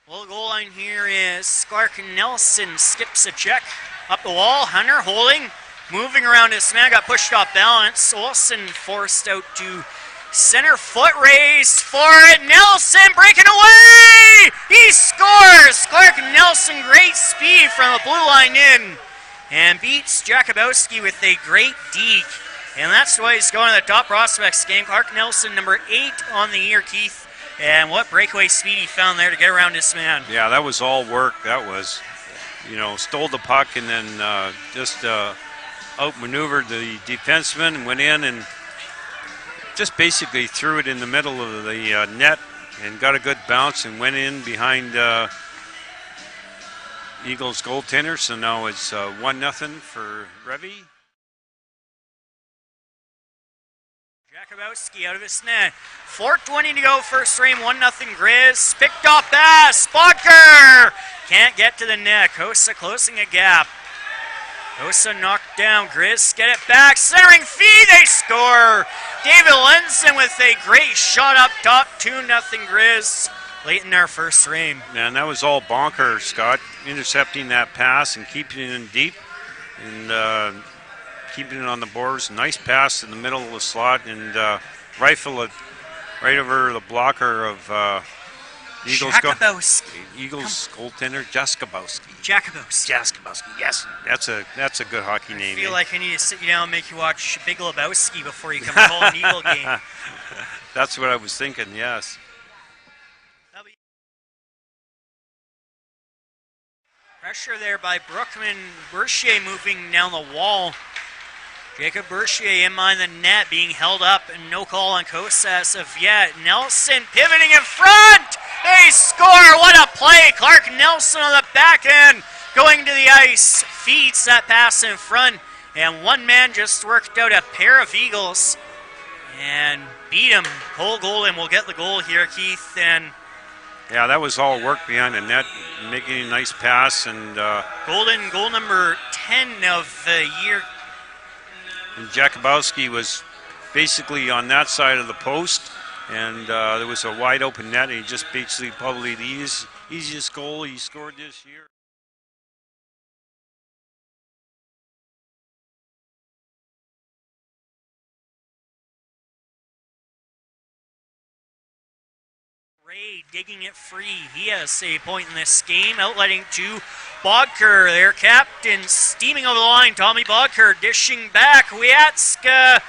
Well, the goal line here is Clark Nelson skips a check up the wall. Hunter holding, moving around his man, got pushed off balance. Olsen forced out to center, foot race for it. Nelson breaking away! He scores! Clark Nelson, great speed from the blue line in, and beats Jakubowski with a great deke. And that's why he's going to the top prospects game. Clark Nelson, number 8 on the year, Keith. And what breakaway speed he found there to get around this man. Yeah, that was all work. That was, stole the puck and then just outmaneuvered the defenseman and went in and just basically threw it in the middle of the net and got a good bounce and went in behind Eagles goaltender. So now it's 1-0 for Revy. Jakubowski out of his net. 4:20 to go, first frame, 1-0 Grizz. Picked off pass, Bodker! Can't get to the net. Kosa closing a gap. Kosa knocked down, Grizz get it back. Centering feed, they score! David Lenson with a great shot up top, 2-0 Grizz. Late in our first frame. Man, that was all Bonker, Scott. Intercepting that pass and keeping it in deep. And keeping it on the boards. Nice pass in the middle of the slot and rifle it right over the blocker of Eagles goaltender Jakubowski. Jakubowski. Yes, that's a good hockey name. I feel like I need to sit you down and make you watch Big Lebowski before you come call an Eagle game. That's what I was thinking. Yes. Pressure there by Brookman. Berchier moving down the wall. Jacob Berchier in behind the net, being held up, and no call on Kosa of yet. Nelson pivoting in front. They score. What a play. Clark Nelson on the back end going to the ice. Feeds that pass in front. And one man just worked out a pair of Eagles and beat him. Cole Golden will get the goal here, Keith. And yeah, that was all work behind the net, making a nice pass. And Golden, goal number 10 of the year. And Jakubowski was basically on that side of the post, and there was a wide open net, and he just basically probably the easiest goal he scored this year. Ray digging it free. He has a point in this game. Outletting to Bodker, their captain, steaming over the line. Tommy Bodker dishing back. Wiatska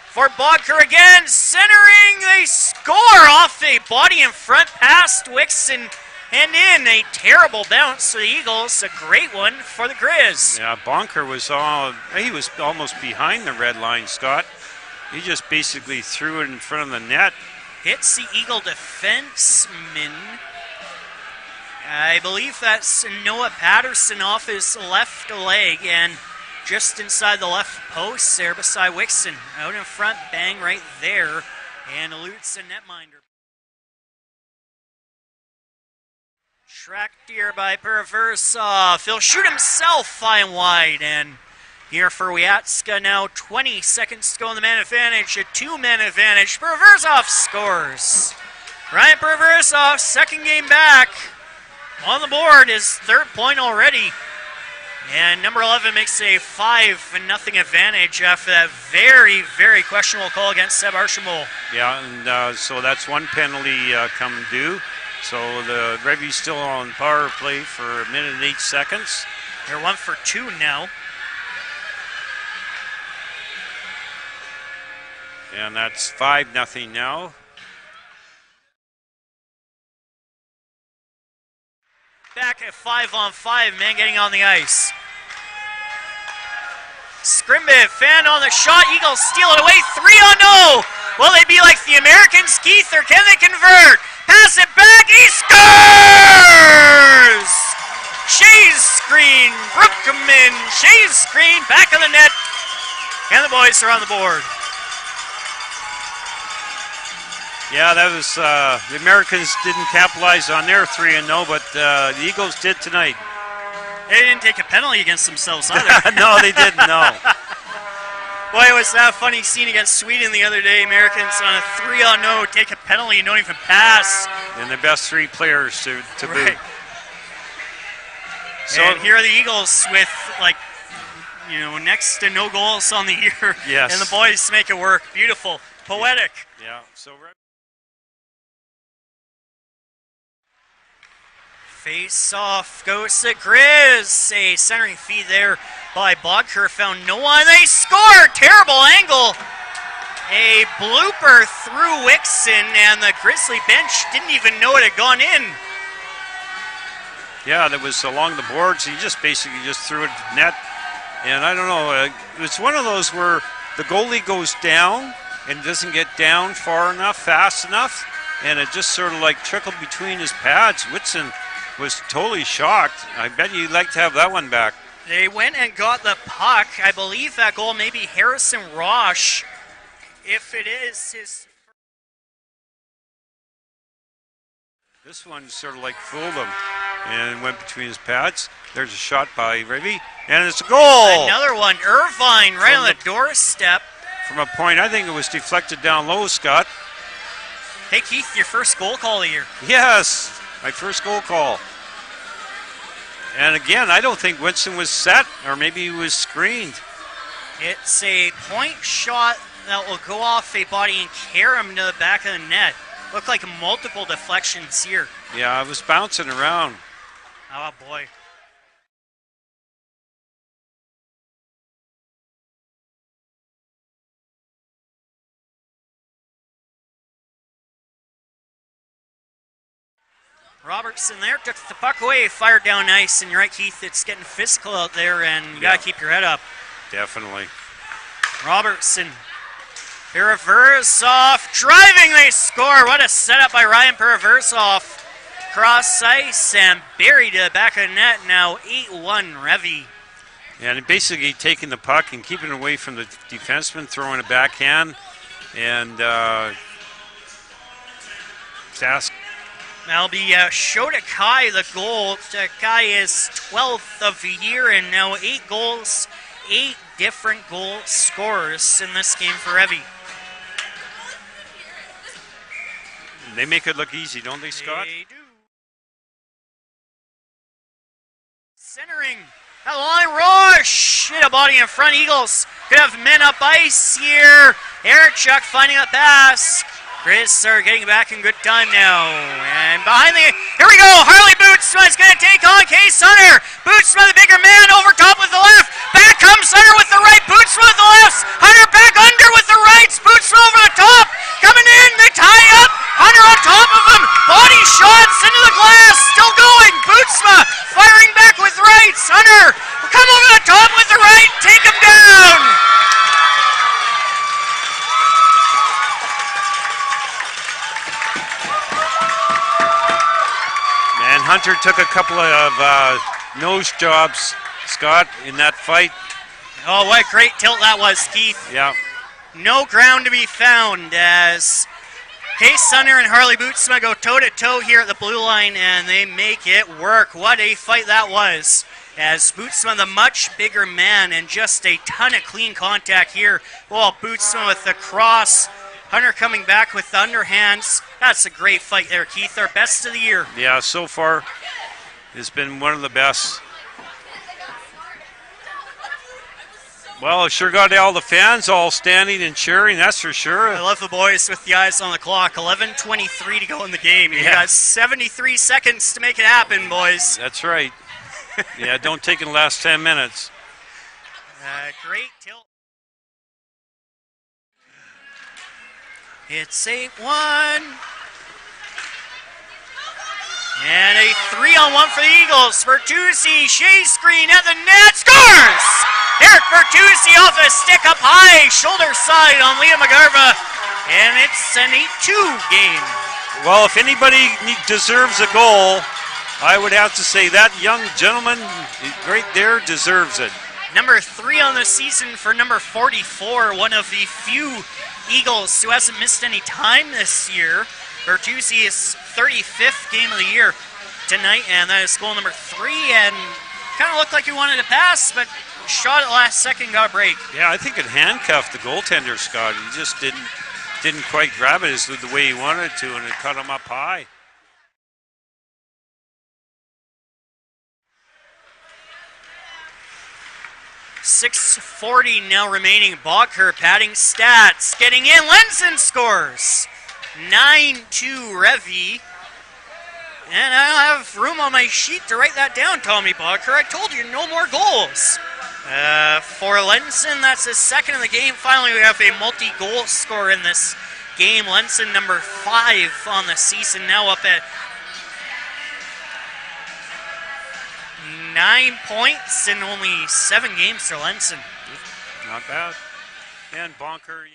for Bodker again. Centering. They score off a body in front past Wixon and in. A terrible bounce for the Eagles. A great one for the Grizz. Yeah, Bonker was he was almost behind the red line, Scott. He just basically threw it in front of the net. Hits the Eagle defenseman. I believe that's Noah Patterson off his left leg and just inside the left post there beside Wixon. Out in front, bang right there, and eludes the netminder. Tracked here by Perversov. He'll shoot himself high and wide, and here for Wiatska now, 20 seconds to go in the man advantage, a 2-man advantage. Perversov scores. Ryan Perversov, second game back. On the board, his 3rd point already. And number 11 makes a 5-0 advantage after that very, very questionable call against Seb Archibald. Yeah, and so that's one penalty come due. So the Revy's still on power play for 1 minute and 8 seconds. They're 1 for 2 now. And that's 5-0 now. Back at 5-on-5, man getting on the ice. Scrimbit, fan on the shot, Eagles steal it away, 3-0. Will they be like the Americans, Keith, or can they convert? Pass it back, he scores! Shays screen, Brookman, Shays screen, back of the net, and the boys are on the board. Yeah, that was the Americans didn't capitalize on their 3-0, but the Eagles did tonight. They didn't take a penalty against themselves either. No, they didn't, no. Boy, was that a funny scene against Sweden the other day. Americans on a 3-on-0 take a penalty and don't even pass. And the best 3 players to Right. boot. So And here are the Eagles with, like, you know, next to no goals on the year. Yes. And the boys make it work. Beautiful. Poetic. yeah. So Face off goes to Grizz. A centering feed there by Bodker. Found no one. They score. Terrible angle. A blooper through Wixon, and the Grizzly bench didn't even know it had gone in. yeah, that was along the boards. He just basically just threw it to net. And I don't know. It's one of those where the goalie goes down and doesn't get down far enough, fast enough, and it just sort of like trickled between his pads. Whitson was totally shocked. I bet you'd like to have that one back. They went and got the puck. I believe that goal may be Harrison Roche. If it is his... This one sort of like fooled him and went between his pads. There's a shot by Revy, and it's a goal! Another one. Irvine right on the doorstep. From a point, I think it was deflected down low, Scott. Hey, Keith, your first goal call of the year. Yes, my first goal call. And again, I don't think Winston was set, or maybe he was screened. It's a point shot that will go off a body and carry him to the back of the net. Look like multiple deflections here. Yeah, I was bouncing around. Oh, boy. Robertson there took the puck away, fired down ice, and you're right, Keith, it's getting physical out there, and you got to keep your head up. Definitely. Robertson. Paraversov driving, they score. What a setup by Ryan Paraversov. Cross ice and buried to the back of the net. Now 8-1 Revy. And basically taking the puck and keeping it away from the defenseman, throwing a backhand, and Sask. That'll be Shota Kai the goal. Kai is 12th of the year, and now 8 goals, 8 different goal scorers in this game for Revy. They make it look easy, don't they, Scott? They do. Centering. That line rush. Hit a body in front. Eagles could have men up ice here. Erichuk finding a pass. Grizz are getting back in good time now. And behind the... Here we go. Harley Bootsma is going to take on Case Hunter. Bootsma, the bigger man, over top with the left. Back comes Hunter with the right. Bootsma with the left. Hunter back under with the rights. Bootsma over the top. Coming in. They tie up. Hunter on top of him. Body shots into the glass. Still going. Bootsma firing back with rights. Hunter come over the top with the right. Take him down. And Hunter took a couple of nose jobs, Scott, in that fight. Oh, what a great tilt that was, Keith. Yeah. No ground to be found as Case Hunter and Harley Bootsma go toe-to-toe here at the blue line, and they make it work. What a fight that was, as Bootsma, the much bigger man, and just a ton of clean contact here. Well, Bootsma with the cross, Hunter coming back with the underhands. That's a great fight there, Keith. Our best of the year. Yeah, so far it's been one of the best. Well, it sure got all the fans all standing and cheering, that's for sure. I love the boys with the eyes on the clock. 11:23 to go in the game. You got 73 seconds to make it happen, boys. That's right. Yeah, don't take in the last 10 minutes. Great tilt. It's 8-1. And a 3-on-1 for the Eagles. Bertuzzi, shea screen at the net, scores! Eric Bertuzzi off a stick up high, shoulder side on Liam McGarva. And it's an 8-2 game. Well, if anybody deserves a goal, I would have to say that young gentleman right there deserves it. Number 3 on the season for number 44, one of the few Eagles who hasn't missed any time this year. Bertuzzi is 35th game of the year tonight, and that is goal number 3, and kind of looked like he wanted to pass, but shot at last second, got a break. Yeah, I think it handcuffed the goaltender, Scott. He just didn't quite grab it as the way he wanted to, and it cut him up high. .640 now remaining. Balker padding stats. Getting in. Lenson scores. 9-2 Revy. And I don't have room on my sheet to write that down, Tommy Balker. I told you, no more goals. For Lenson, that's his second of the game. Finally, we have a multi-goal scorer in this game. Lenson, number 5 on the season, now up at 9 points in only 7 games for Lenson. Not bad. And Bonker.